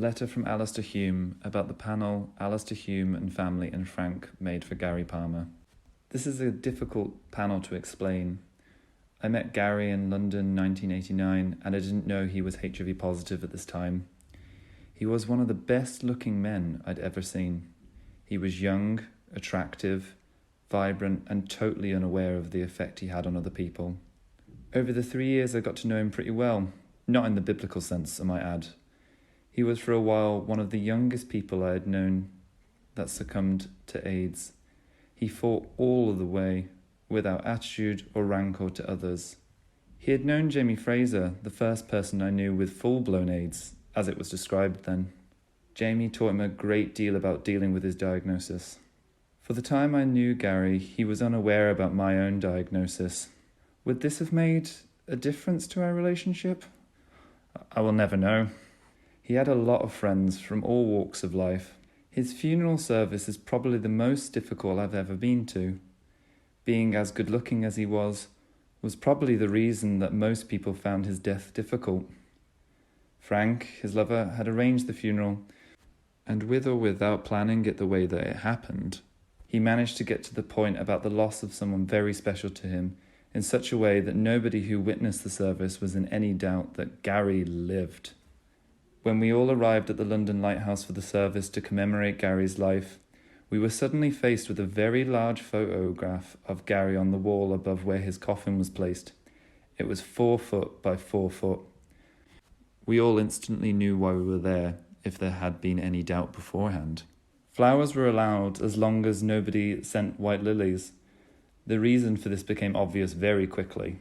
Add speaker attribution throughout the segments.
Speaker 1: Letter from Alistair Hume about the panel Alistair Hume and family and Frank made for Gary Palmer. This is a difficult panel to explain. I met Gary in London 1989 and I didn't know he was HIV positive at this time. He was one of the best looking men I'd ever seen. He was young, attractive, vibrant and totally unaware of the effect he had on other people. Over the 3 years I got to know him pretty well, not in the biblical sense, I might add. He was for a while one of the youngest people I had known that succumbed to AIDS. He fought all of the way, without attitude or rancor to others. He had known Jamie Fraser, the first person I knew with full-blown AIDS, as it was described then. Jamie taught him a great deal about dealing with his diagnosis. For the time I knew Gary, he was unaware about my own diagnosis. Would this have made a difference to our relationship? I will never know. He had a lot of friends from all walks of life. His funeral service is probably the most difficult I've ever been to. Being as good-looking as he was probably the reason that most people found his death difficult. Frank, his lover, had arranged the funeral, and with or without planning it the way that it happened, he managed to get to the point about the loss of someone very special to him in such a way that nobody who witnessed the service was in any doubt that Gary lived. When we all arrived at the London Lighthouse for the service to commemorate Gary's life, we were suddenly faced with a very large photograph of Gary on the wall above where his coffin was placed. It was 4 foot by 4 foot. We all instantly knew why we were there, if there had been any doubt beforehand. Flowers were allowed as long as nobody sent white lilies. The reason for this became obvious very quickly.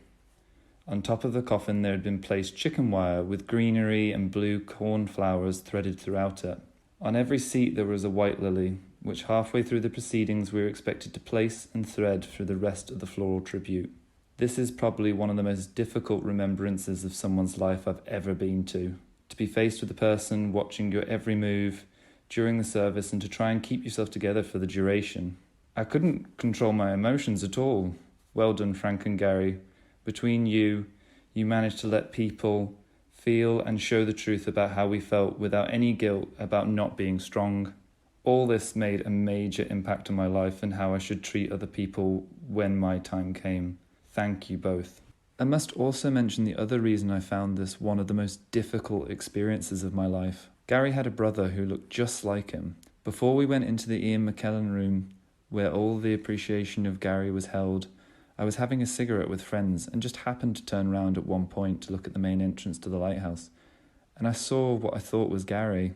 Speaker 1: On top of the coffin there had been placed chicken wire with greenery and blue cornflowers threaded throughout it. On every seat there was a white lily, which halfway through the proceedings we were expected to place and thread through the rest of the floral tribute. This is probably one of the most difficult remembrances of someone's life I've ever been to be faced with a person watching your every move during the service and to try and keep yourself together for the duration. I couldn't control my emotions at all. Well done, Frank and Gary. Between you managed to let people feel and show the truth about how we felt without any guilt about not being strong. All this made a major impact on my life and how I should treat other people when my time came. Thank you both. I must also mention the other reason I found this one of the most difficult experiences of my life. Gary had a brother who looked just like him. Before we went into the Ian McKellen room, where all the appreciation of Gary was held, I was having a cigarette with friends and just happened to turn round at one point to look at the main entrance to the lighthouse. And I saw what I thought was Gary.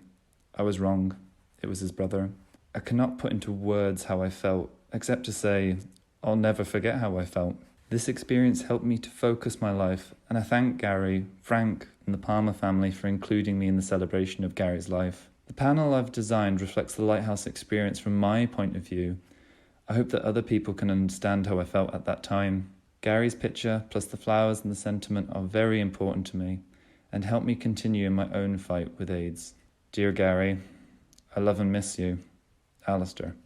Speaker 1: I was wrong. It was his brother. I cannot put into words how I felt, except to say, I'll never forget how I felt. This experience helped me to focus my life, and I thank Gary, Frank, and the Palmer family for including me in the celebration of Gary's life. The panel I've designed reflects the lighthouse experience from my point of view. I hope that other people can understand how I felt at that time. Gary's picture, plus the flowers and the sentiment, are very important to me and help me continue in my own fight with AIDS. Dear Gary, I love and miss you. Alistair.